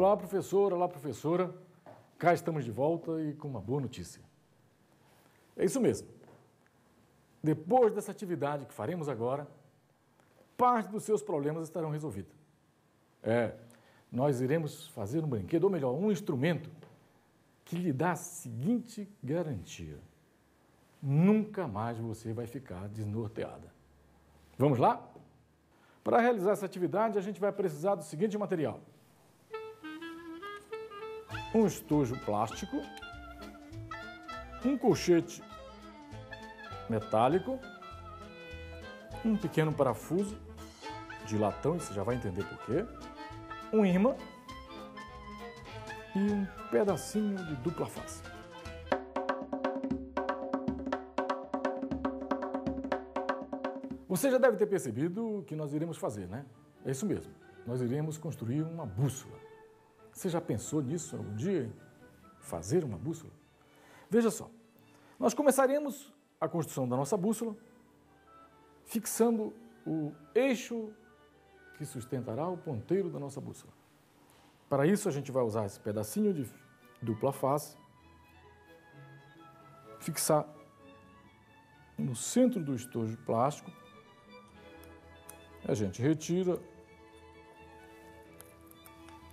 Olá professora, cá estamos de volta e com uma boa notícia. É isso mesmo, depois dessa atividade que faremos agora, parte dos seus problemas estarão resolvidos. Nós iremos fazer um brinquedo, ou melhor, um instrumento que lhe dá a seguinte garantia: nunca mais você vai ficar desnorteada. Vamos lá? Para realizar essa atividade, a gente vai precisar do seguinte material: um estojo plástico, um colchete metálico, um pequeno parafuso de latão, e você já vai entender por quê, um ímã e um pedacinho de dupla face. Você já deve ter percebido o que nós iremos fazer, né? É isso mesmo, nós iremos construir uma bússola. Você já pensou nisso algum dia? Fazer uma bússola? Veja só, nós começaremos a construção da nossa bússola fixando o eixo que sustentará o ponteiro da nossa bússola. Para isso, a gente vai usar esse pedacinho de dupla face, fixar no centro do estojo plástico. A gente retira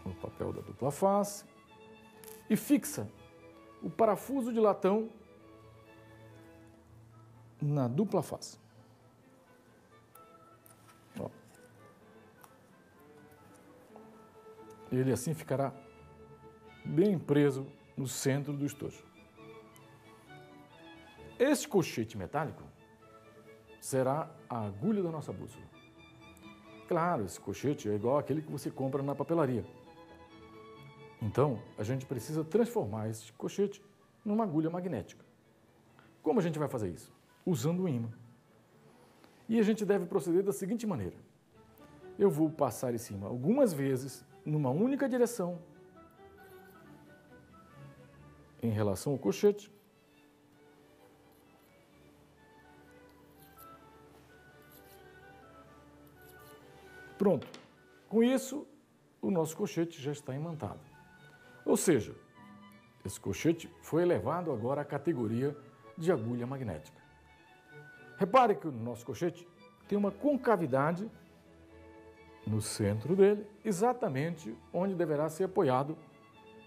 o papel da dupla face e fixa o parafuso de latão na dupla face. Ó. Ele assim ficará bem preso no centro do estojo. Este colchete metálico será a agulha da nossa bússola. Claro, esse colchete é igual àquele que você compra na papelaria. Então, a gente precisa transformar esse colchete numa agulha magnética. Como a gente vai fazer isso? Usando o ímã. E a gente deve proceder da seguinte maneira: eu vou passar esse ímã algumas vezes numa única direção em relação ao colchete. Pronto. Com isso, o nosso colchete já está imantado. Ou seja, esse colchete foi elevado agora à categoria de agulha magnética. Repare que o nosso colchete tem uma concavidade no centro dele, exatamente onde deverá ser apoiado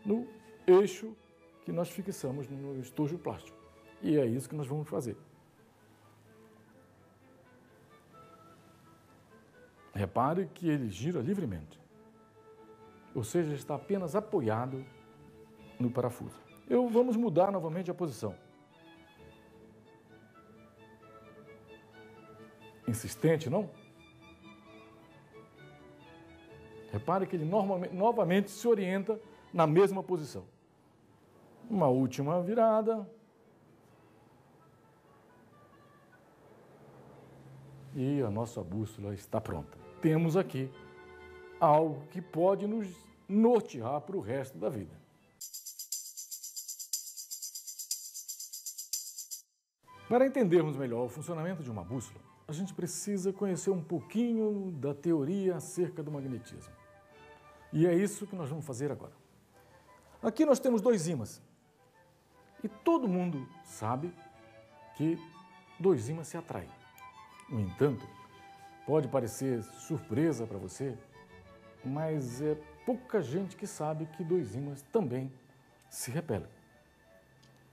no eixo que nós fixamos no estojo plástico. E é isso que nós vamos fazer. Repare que ele gira livremente, ou seja, está apenas apoiado no parafuso. Vamos mudar novamente a posição. Insistente, não? Repare que ele novamente se orienta na mesma posição. Uma última virada. E a nossa bússola está pronta. Temos aqui algo que pode nos nortear para o resto da vida. Para entendermos melhor o funcionamento de uma bússola, a gente precisa conhecer um pouquinho da teoria acerca do magnetismo. E é isso que nós vamos fazer agora. Aqui nós temos dois ímãs. E todo mundo sabe que dois ímãs se atraem. No entanto, pode parecer surpresa para você, mas é pouca gente que sabe que dois ímãs também se repelem.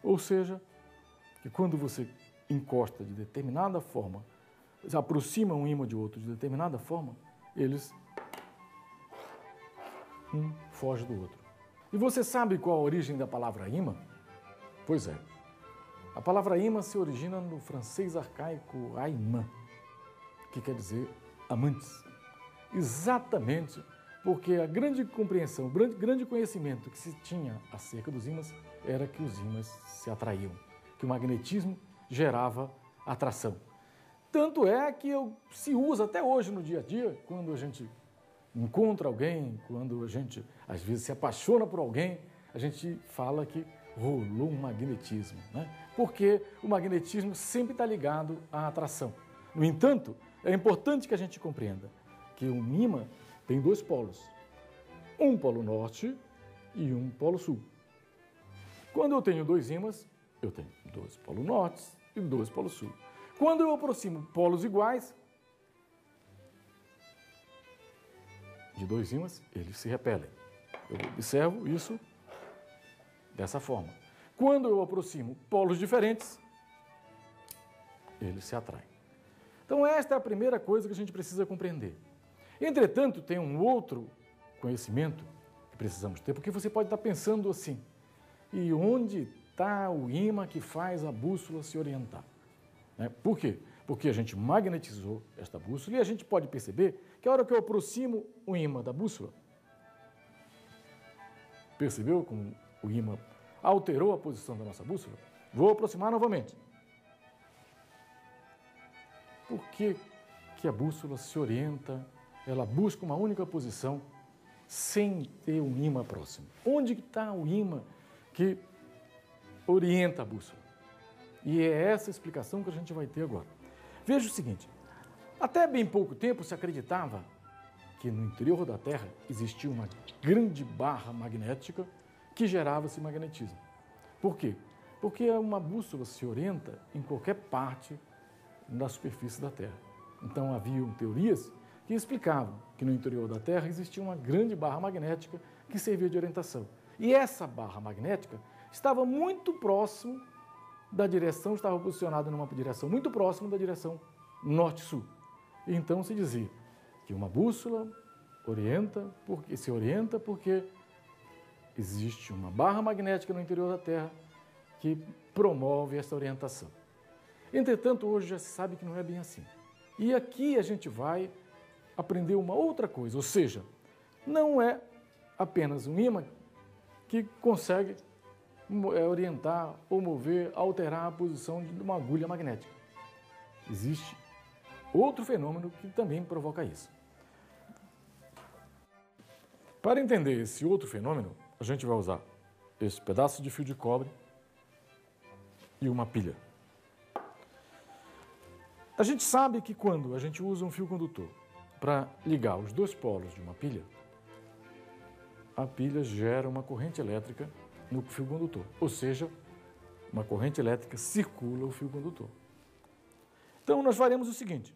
Ou seja, que quando você encosta de determinada forma, aproxima um ímã de outro de determinada forma, eles um foge do outro. E você sabe qual a origem da palavra ímã? Pois é, a palavra ímã se origina no francês arcaico aimant, que quer dizer amantes. Exatamente porque a grande compreensão, o grande conhecimento que se tinha acerca dos ímãs era que os ímãs se atraíam, que o magnetismo gerava atração. Tanto é que se usa até hoje no dia a dia, quando a gente encontra alguém, quando a gente às vezes se apaixona por alguém, a gente fala que rolou um magnetismo, né? Porque o magnetismo sempre está ligado à atração. No entanto, é importante que a gente compreenda que um ímã tem dois polos. um polo norte e um polo sul. Quando eu tenho dois ímãs, eu tenho dois polos nortes e dois polos sul. Quando eu aproximo polos iguais de dois ímãs, eles se repelem. Eu observo isso dessa forma. Quando eu aproximo polos diferentes, eles se atraem. Então, esta é a primeira coisa que a gente precisa compreender. Entretanto, tem um outro conhecimento que precisamos ter, porque você pode estar pensando assim, e onde está o ímã que faz a bússola se orientar? Por quê? Porque a gente magnetizou esta bússola e a gente pode perceber que a hora que eu aproximo o ímã da bússola, percebeu como o ímã alterou a posição da nossa bússola? Vou aproximar novamente. Por que que a bússola se orienta, ela busca uma única posição sem ter um ímã próximo? Onde está o ímã que orienta a bússola? E é essa explicação que a gente vai ter agora. Veja o seguinte, até bem pouco tempo se acreditava que no interior da Terra existia uma grande barra magnética que gerava esse magnetismo. Por quê? Porque uma bússola se orienta em qualquer parte da superfície da Terra. Então haviam teorias que explicavam que no interior da Terra existia uma grande barra magnética que servia de orientação. E essa barra magnética estava muito próximo da direção, estava posicionada numa direção muito próxima da direção norte-sul. Então se dizia que uma bússola se orienta porque existe uma barra magnética no interior da Terra que promove essa orientação. Entretanto, hoje já se sabe que não é bem assim. E aqui a gente vai aprender uma outra coisa, ou seja, não é apenas um ímã que consegue orientar ou mover, alterar a posição de uma agulha magnética. Existe outro fenômeno que também provoca isso. Para entender esse outro fenômeno, a gente vai usar esse pedaço de fio de cobre e uma pilha. A gente sabe que quando a gente usa um fio condutor para ligar os dois polos de uma pilha, a pilha gera uma corrente elétrica no fio condutor, ou seja, uma corrente elétrica circula o fio condutor. Então, nós faremos o seguinte,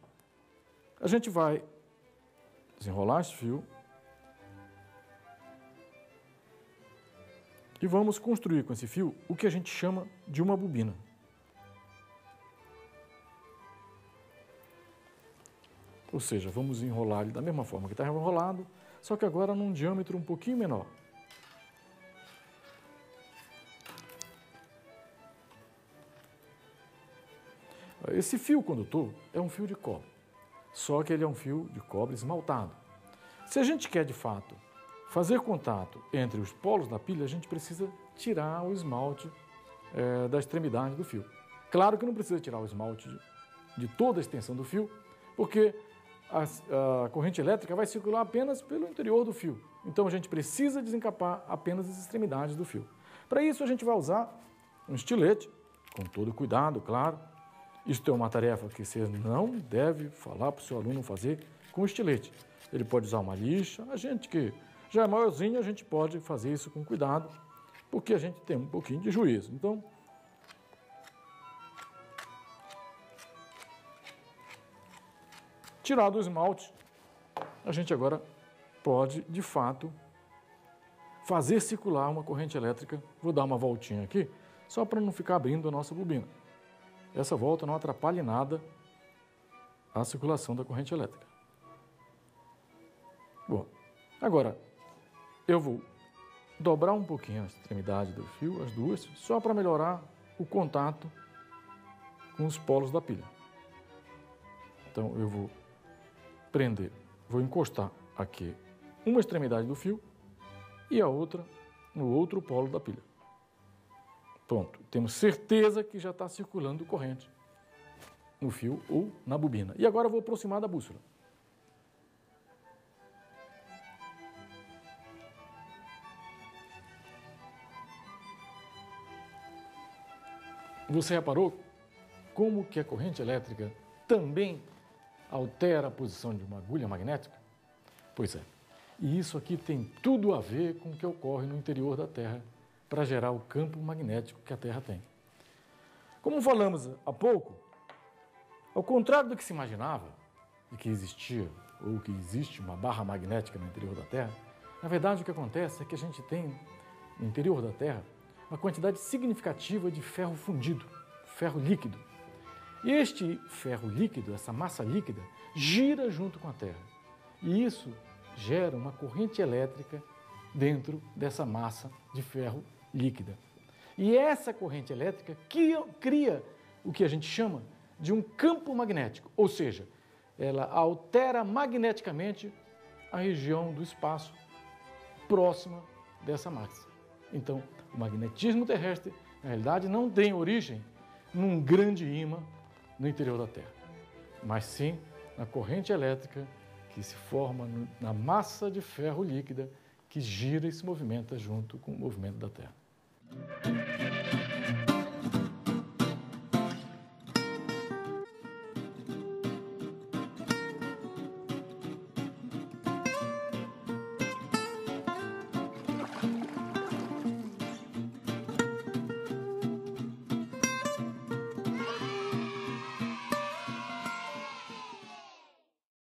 a gente vai desenrolar esse fio e vamos construir com esse fio o que a gente chama de uma bobina. Ou seja, vamos enrolar ele da mesma forma que está enrolado, só que agora num diâmetro um pouquinho menor. Esse fio condutor é um fio de cobre, só que ele é um fio de cobre esmaltado. Se a gente quer, de fato, fazer contato entre os polos da pilha, a gente precisa tirar o esmalte da extremidade do fio. Claro que não precisa tirar o esmalte de toda a extensão do fio, porque a corrente elétrica vai circular apenas pelo interior do fio. Então a gente precisa desencapar apenas as extremidades do fio. Para isso a gente vai usar um estilete, com todo cuidado, claro. Isso é uma tarefa que você não deve falar para o seu aluno fazer com estilete. Ele pode usar uma lixa, a gente que já é maiorzinho, a gente pode fazer isso com cuidado, porque a gente tem um pouquinho de juízo. Então, tirado o esmalte, a gente agora pode, de fato, fazer circular uma corrente elétrica. Vou dar uma voltinha aqui, só para não ficar abrindo a nossa bobina. Essa volta não atrapalha em nada a circulação da corrente elétrica. Bom, agora eu vou dobrar um pouquinho a extremidade do fio, as duas, só para melhorar o contato com os polos da pilha. Então eu vou prender, vou encostar aqui uma extremidade do fio e a outra no outro polo da pilha. Pronto, temos certeza que já está circulando corrente no fio ou na bobina. E agora eu vou aproximar da bússola. Você reparou como que a corrente elétrica também altera a posição de uma agulha magnética? Pois é. E isso aqui tem tudo a ver com o que ocorre no interior da Terra para gerar o campo magnético que a Terra tem. Como falamos há pouco, ao contrário do que se imaginava, de que existia ou que existe uma barra magnética no interior da Terra, na verdade o que acontece é que a gente tem no interior da Terra uma quantidade significativa de ferro fundido, ferro líquido. E este ferro líquido, essa massa líquida, gira junto com a Terra. E isso gera uma corrente elétrica dentro dessa massa de ferro líquida. E essa corrente elétrica cria o que a gente chama de um campo magnético, ou seja, ela altera magneticamente a região do espaço próxima dessa massa. Então, o magnetismo terrestre, na realidade, não tem origem num grande ímã no interior da Terra, mas sim na corrente elétrica que se forma na massa de ferro líquida que gira e se movimenta junto com o movimento da Terra.